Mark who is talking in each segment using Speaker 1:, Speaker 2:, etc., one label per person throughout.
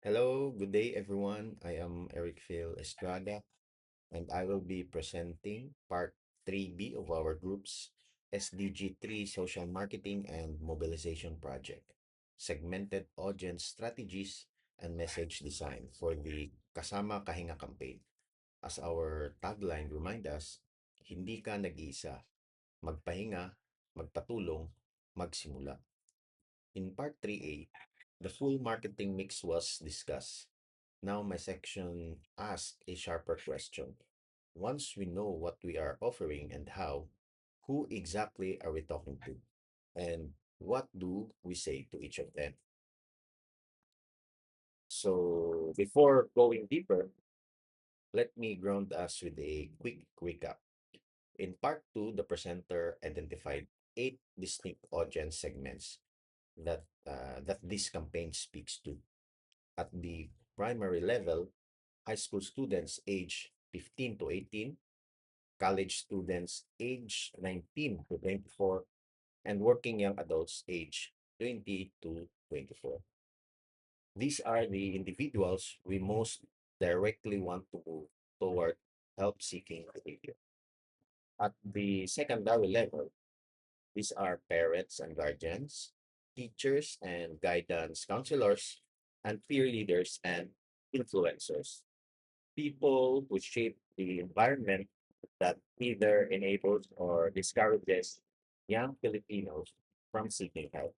Speaker 1: Hello, good day everyone. I am Eric Phil Estrada and I will be presenting part 3B of our group's SDG 3 Social Marketing and Mobilization Project, Segmented Audience Strategies and Message Design for the Kasama Kahinga campaign. As our tagline remind us, hindi ka nag-iisa, magpahinga, magpatulong, magsimula. In part 3A, the full marketing mix was discussed. Now my section asks a sharper question. Once we know what we are offering and how, who exactly are we talking to? And what do we say to each of them? So before going deeper, let me ground us with a quick recap. In part two, the presenter identified 8 distinct audience segments that this campaign speaks to. At the primary level, high school students age 15 to 18, college students age 19 to 24, and working young adults age 20 to 24. These are the individuals we most directly want to move toward help seeking behavior. At the secondary level, these are parents and guardians, teachers and guidance counselors, and peer leaders and influencers. People who shape the environment that either enables or discourages young Filipinos from seeking help.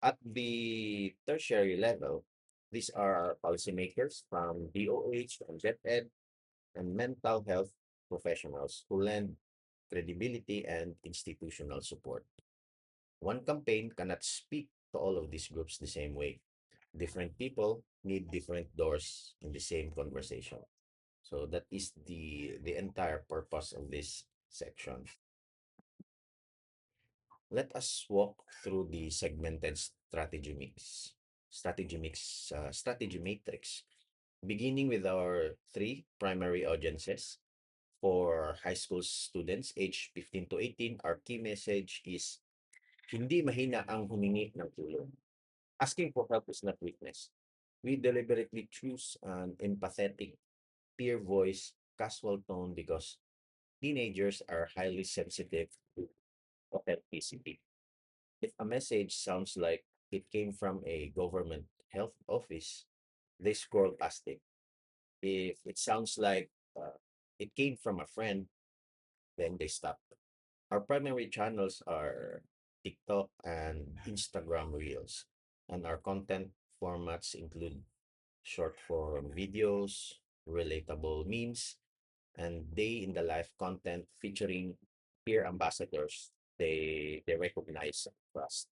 Speaker 1: At the tertiary level, these are policymakers from DOH and DepEd and mental health professionals who lend credibility and institutional support. One campaign cannot speak to all of these groups the same way. Different people need different doors in the same conversation. So that is the entire purpose of this section. Let us walk through the segmented strategy matrix, beginning with our 3 primary audiences. For high school students aged 15 to 18, our key message is hindi mahina ang humingi ng tulong. Asking for help is not weakness. We deliberately choose an empathetic, peer voice, casual tone because teenagers are highly sensitive to authenticity. If a message sounds like it came from a government health office, they scroll past it. If it sounds like it came from a friend, then they stop. Our primary channels are TikTok and Instagram Reels, and our content formats include short form videos, relatable memes, and day in the life content featuring peer ambassadors they recognize and trust.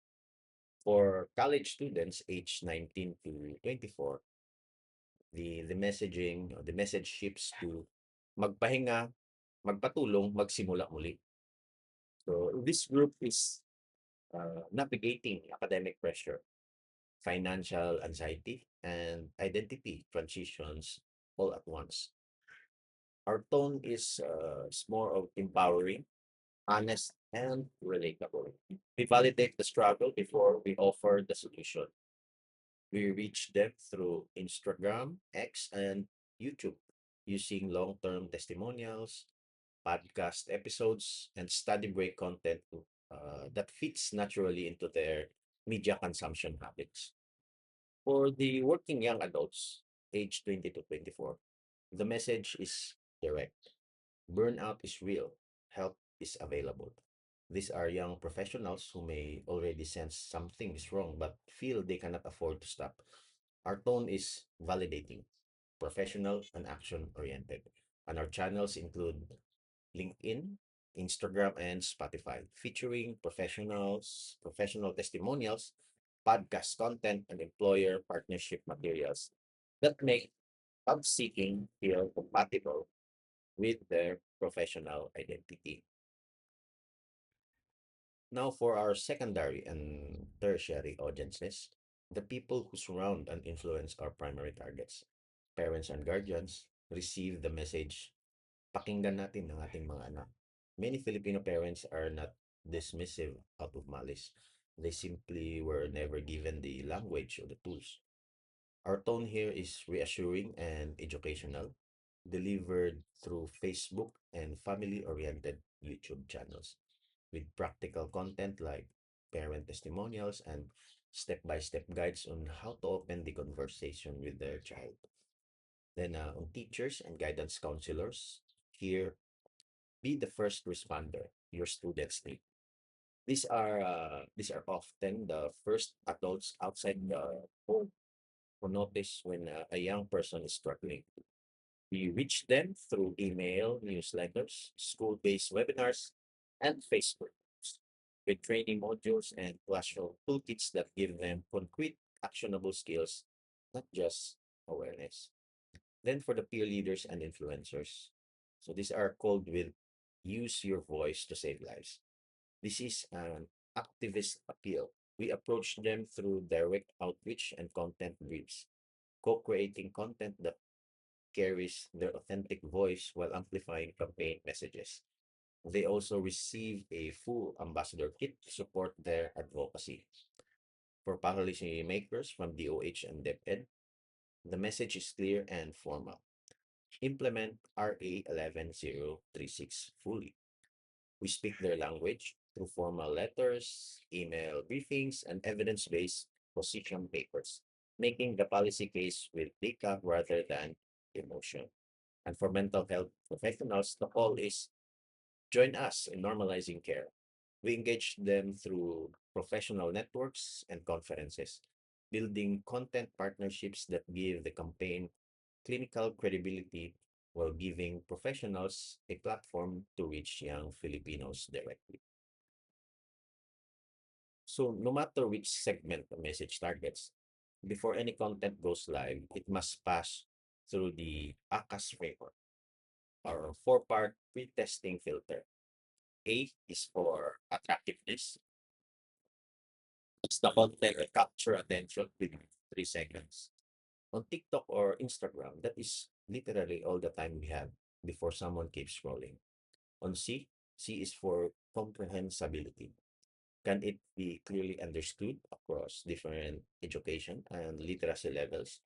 Speaker 1: For college students aged 19 to 24, the message shifts to magpahinga, magpatulong, magsimula muli. So this group is navigating academic pressure, financial anxiety, and identity transitions all at once. Our tone is more of empowering, honest, and relatable. We validate the struggle before we offer the solution. We reach them through Instagram, X, and YouTube using long term testimonials, podcast episodes, and study break content that fits naturally into their media consumption habits. For the working young adults, age 20 to 24, the message is direct. Burnout is real, help is available. These are young professionals who may already sense something is wrong but feel they cannot afford to stop. Our tone is validating, professional, and action oriented. And our channels include LinkedIn, Instagram, and Spotify, featuring professional testimonials, podcast content, and employer partnership materials that make job seeking feel compatible with their professional identity. Now, for our secondary and tertiary audiences, the people who surround and influence our primary targets, parents and guardians, receive the message, pakinggan natin ang ating mga anak. Many Filipino parents are not dismissive out of malice. They simply were never given the language or the tools. Our tone here is reassuring and educational, delivered through Facebook and family-oriented YouTube channels with practical content like parent testimonials and step-by-step guides on how to open the conversation with their child. Then on teachers and guidance counselors, here be the first responder your students need. These are often the first adults outside the home who notice when a young person is struggling. We reach them through email, newsletters, school-based webinars, and Facebook groups with training modules and classroom toolkits that give them concrete, actionable skills, not just awareness. Then for the peer leaders and influencers. So these are called with use your voice to save lives. This is an activist appeal. We approach them through direct outreach and content briefs, co-creating content that carries their authentic voice while amplifying campaign messages. They also receive a full ambassador kit to support their advocacy. For policy makers from DOH and DepEd, the message is clear and formal. Implement RA 11036 fully. We speak their language through formal letters, email briefings, and evidence based position papers, making the policy case with data rather than emotion. And for mental health professionals, the call is join us in normalizing care. We engage them through professional networks and conferences, building content partnerships that give the campaign clinical credibility while giving professionals a platform to reach young Filipinos directly. So, no matter which segment the message targets, before any content goes live, it must pass through the ACAS framework, or four-part pre-testing filter. A is for attractiveness. It's the content that capture attention within 3 seconds. On TikTok or Instagram, that is literally all the time we have before someone keeps scrolling. On C, C is for comprehensibility. Can it be clearly understood across different education and literacy levels?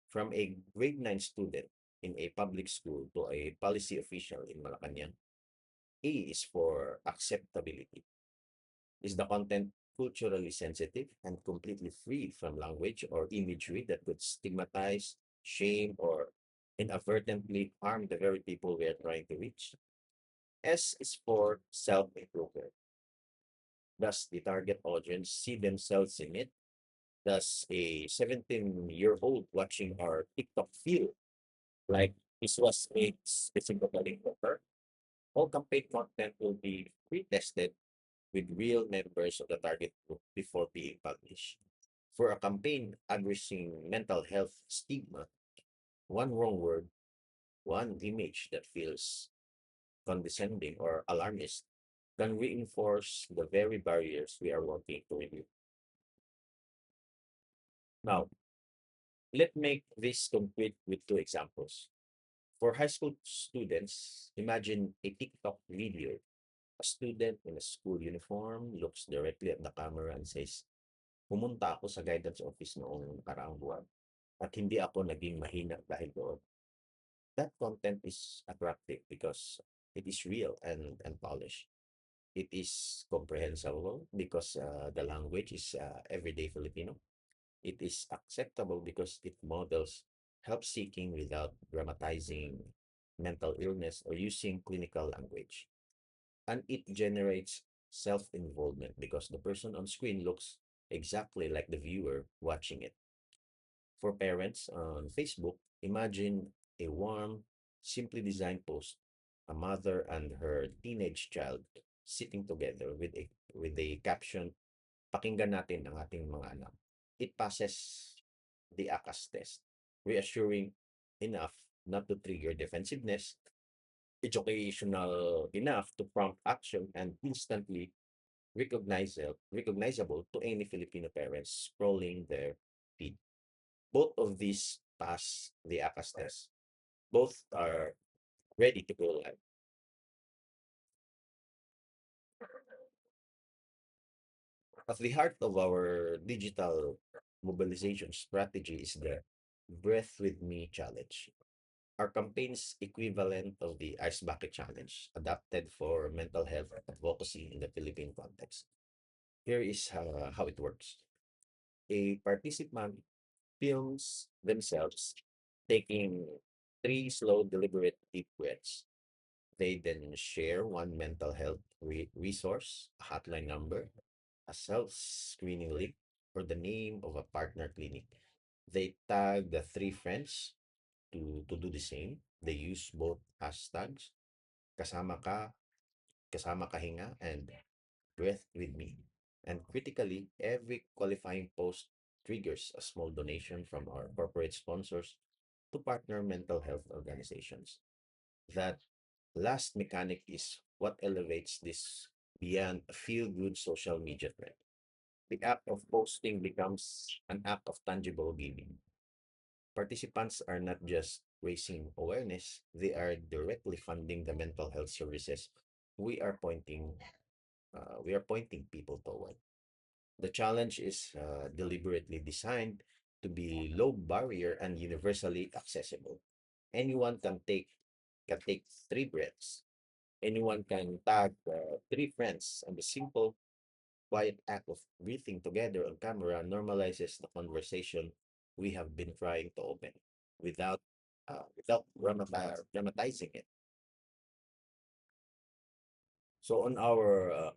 Speaker 1: From a grade 9 student in a public school to a policy official in Malacanang. A is for acceptability. Is the content culturally sensitive and completely free from language or imagery that could stigmatize, shame, or inadvertently harm the very people we are trying to reach? S is for self improvement. Does the target audience see themselves in it? Does a 17-year-old watching our TikTok feel like this was made specifically for her? All campaign content will be pre-tested with real members of the target group before being published. For a campaign addressing mental health stigma, one wrong word, one image that feels condescending or alarmist can reinforce the very barriers we are working to remove. Now, let's make this concrete with two examples. For high school students, imagine a TikTok video. A student in a school uniform looks directly at the camera and says, pumunta ako sa guidance office noong nakaraang buwan at hindi ako naging mahina dahil doon. That content is attractive because it is real and polished. It is comprehensible because the language is everyday Filipino. It is acceptable because it models help seeking without dramatizing mental illness or using clinical language. And it generates self-involvement because the person on screen looks exactly like the viewer watching it. For parents on Facebook, imagine a warm, simply designed post, a mother and her teenage child sitting together with a caption, pakinggan natin ang ating mga anak. It passes the ACAS test, reassuring enough not to trigger defensiveness, educational enough to prompt action, and instantly recognizable to any Filipino parents scrolling their feed. Both of these pass the ACAS test. Both are ready to go live. At the heart of our digital mobilization strategy is the Breath with Me Challenge. Our campaign's equivalent of the Ice Bucket Challenge, adapted for mental health advocacy in the Philippine context. Here is how it works. A participant films themselves taking three slow, deliberate, deep breaths. They then share one mental health resource, a hotline number, a self-screening link, or the name of a partner clinic. They tag the three friends to do the same. They use both hashtags, kasama ka, kasama kahinga, and breath with me. And critically, every qualifying post triggers a small donation from our corporate sponsors to partner mental health organizations. That last mechanic is what elevates this beyond a feel good social media trend. The act of posting becomes an act of tangible giving. Participants are not just raising awareness, they are directly funding the mental health services we are pointing we are pointing people toward. The challenge is deliberately designed to be low barrier and universally accessible. Anyone can take three breaths. Anyone can tag three friends, and the simple, quiet act of breathing together on camera normalizes the conversation we have been trying to open without dramatizing it. So on our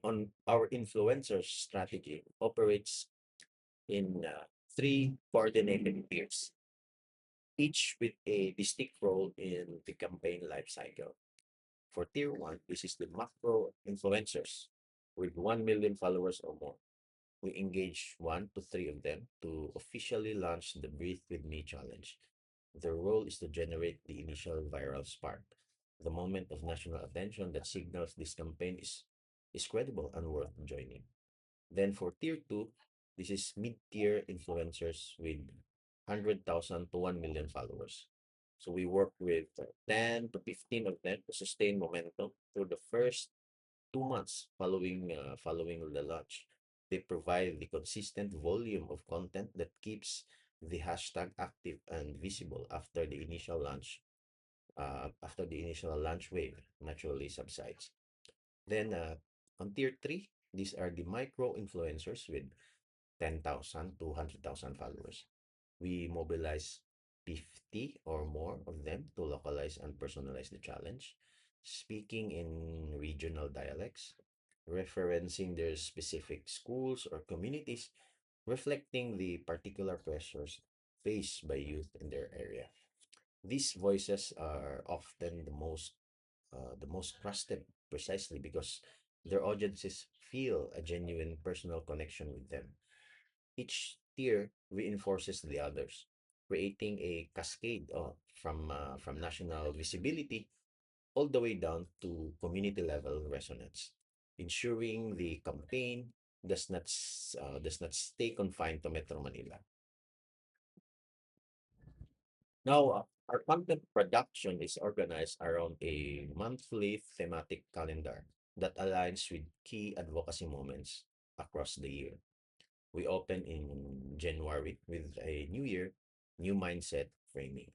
Speaker 1: influencer strategy operates in three coordinated tiers, each with a distinct role in the campaign life cycle. For tier one, this is the macro influencers with 1 million followers or more. We engage one to three of them to officially launch the Breathe With Me challenge. Their role is to generate the initial viral spark, the moment of national attention that signals this campaign is credible and worth joining. Then for tier two, this is mid-tier influencers with 100,000 to 1 million followers. So we work with 10 to 15 of them to sustain momentum through the first 2 months following the launch. They provide the consistent volume of content that keeps the hashtag active and visible after the initial launch wave naturally subsides. Then on tier three, these are the micro influencers with 10,000 to 100,000 followers. We mobilize 50 or more of them to localize and personalize the challenge, speaking in regional dialects, referencing their specific schools or communities, reflecting the particular pressures faced by youth in their area. These voices are often the most trusted precisely because their audiences feel a genuine personal connection with them. Each tier reinforces the others, creating a cascade from national visibility all the way down to community level resonance, ensuring the campaign does not stay confined to Metro Manila. Now, our content production is organized around a monthly thematic calendar that aligns with key advocacy moments across the year. We open in January with a new year, new mindset framing.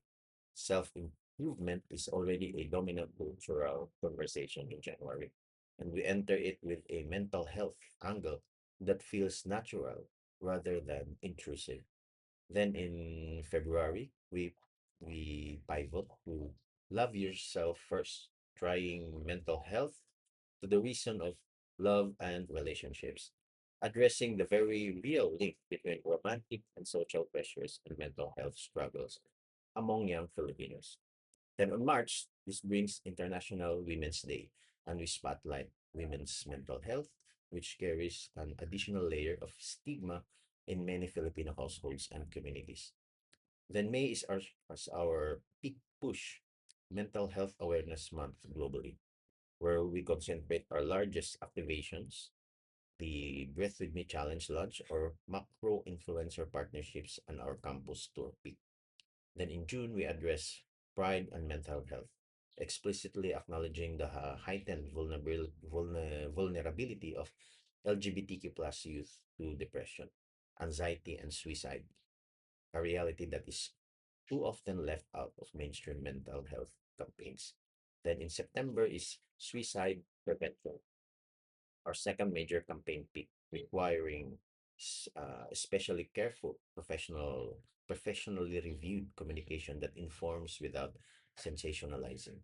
Speaker 1: Self improvement is already a dominant cultural conversation in January, and we enter it with a mental health angle that feels natural rather than intrusive. Then in February, we pivot to love yourself first, trying mental health to the reason of love and relationships, addressing the very real link between romantic and social pressures and mental health struggles among young Filipinos. Then on March, this brings International Women's Day, and we spotlight women's mental health, which carries an additional layer of stigma in many Filipino households and communities. Then May is our peak push, Mental Health Awareness Month globally, where we concentrate our largest activations, the Breath With Me Challenge launch, or macro influencer partnerships, and our campus tour peak. Then in June, we address pride and mental health, explicitly acknowledging the heightened vulnerability of LGBTQ plus youth to depression, anxiety, and suicide, a reality that is too often left out of mainstream mental health campaigns. Then in September is suicide prevention, our second major campaign peak, requiring especially careful, professionally reviewed communication that informs without sensationalizing.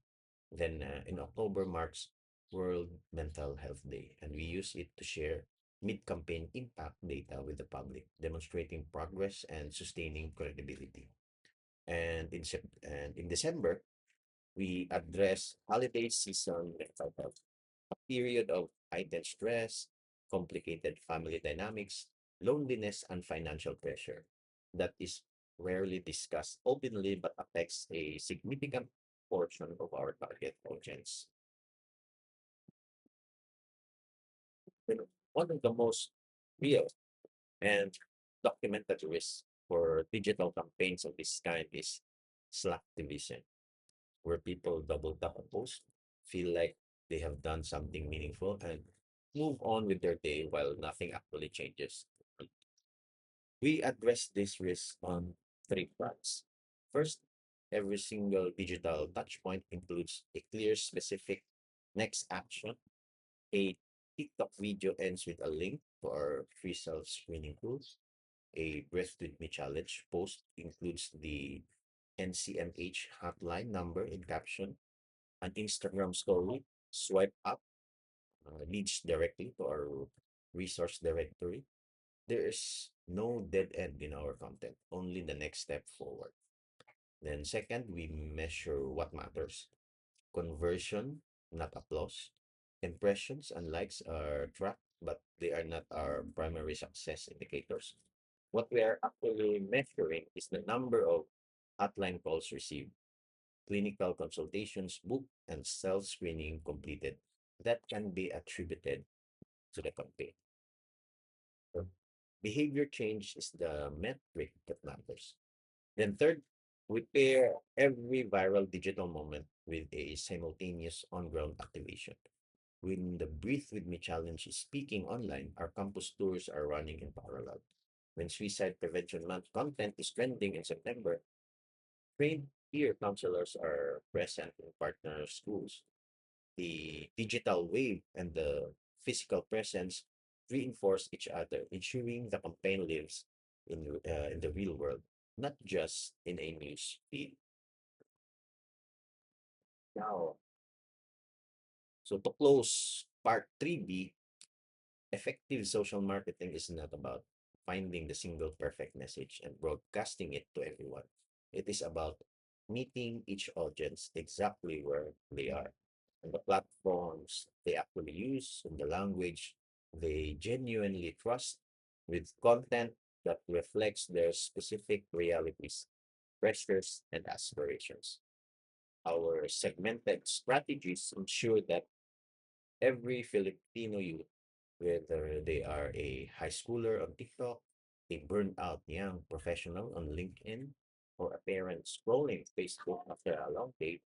Speaker 1: Then in October marks World Mental Health Day, and we use it to share mid-campaign impact data with the public, demonstrating progress and sustaining credibility. And in December, we address holiday season mental health, a period of heightened stress, complicated family dynamics, loneliness, and financial pressure that is rarely discussed openly but affects a significant portion of our target audience. You know, one of the most real and documented risks for digital campaigns of this kind is slacktivism, where people double tap a post, feel like they have done something meaningful, and move on with their day while nothing actually changes. We address this risk on three fronts. First, every single digital touchpoint includes a clear, specific next action. A TikTok video ends with a link to our free self screening tools. A Breath with Me challenge post includes the NCMH hotline number in caption. An Instagram story swipe up leads directly to our resource directory. There is no dead end in our content, only the next step forward. Then, second, we measure what matters: conversion, not applause. Impressions and likes are tracked, but they are not our primary success indicators. What we are actually measuring is the number of hotline calls received, clinical consultations booked, and self screening completed that can be attributed to the campaign. So, behavior change is the metric that matters. Then, third, we pair every viral digital moment with a simultaneous on ground activation. When the Breathe With Me challenge is speaking online, our campus tours are running in parallel. When Suicide Prevention Month content is trending in September, trained peer counselors are present in partner schools. The digital wave and the physical presence reinforce each other, ensuring the campaign lives in the real world, not just in a news feed. Now, so to close part 3B, effective social marketing is not about finding the single perfect message and broadcasting it to everyone. It is about meeting each audience exactly where they are, and the platforms they actually use, and the language they genuinely trust, with content that reflects their specific realities, pressures, and aspirations. Our segmented strategies ensure that every Filipino youth, whether they are a high schooler on TikTok, a burnt out young professional on LinkedIn, or a parent scrolling Facebook after a long day,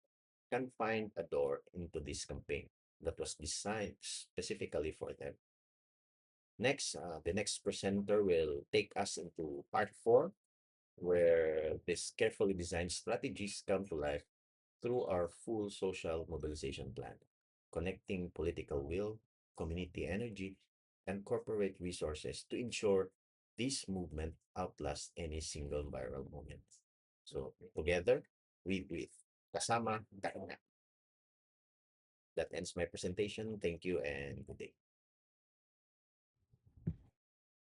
Speaker 1: can find a door into this campaign that was designed specifically for them. Next, the next presenter will take us into part 4, where these carefully designed strategies come to life through our full social mobilization plan, connecting political will, community energy, and corporate resources to ensure this movement outlasts any single viral moment. So together, we breathe. Kasama, kaina. That ends my presentation. Thank you and good day.